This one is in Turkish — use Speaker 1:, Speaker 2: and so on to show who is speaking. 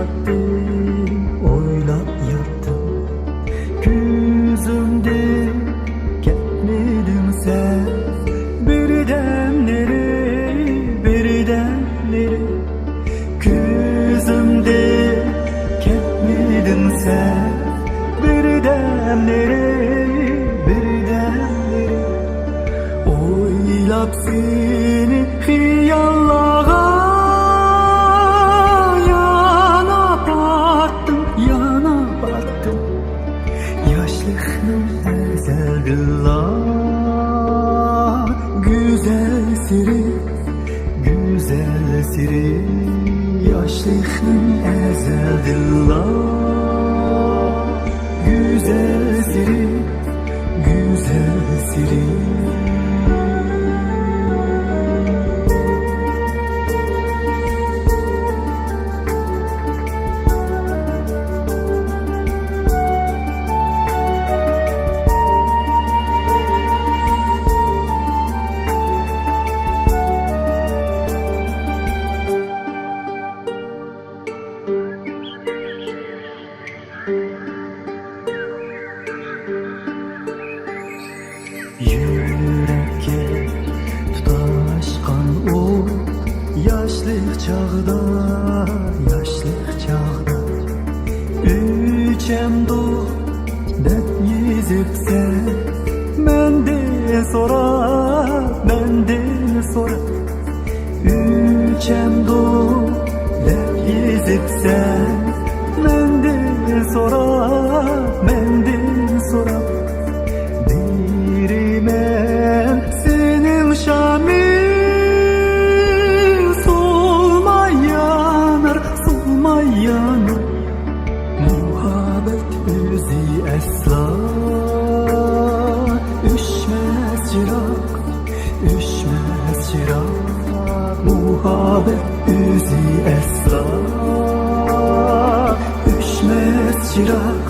Speaker 1: yattım, oylap yattım. Gözümde gelmedin sen. Birdenleri gözümde gelmedin sen. Birdenleri oylap seni hiyallara yana baktım. Yaşlıkның ezelbillah güzel siri yaşlıkның ezelbillah güzel siri Yürekке tutaşkan o yaşlık çağda Üçem dur dep yezipsen menden sora Üçem dur dep yezipsen menden sora Dirime senin şamin solmayanır Muhabbet özü esla üşmez çırak Muhabbet özü esla üşmez çırak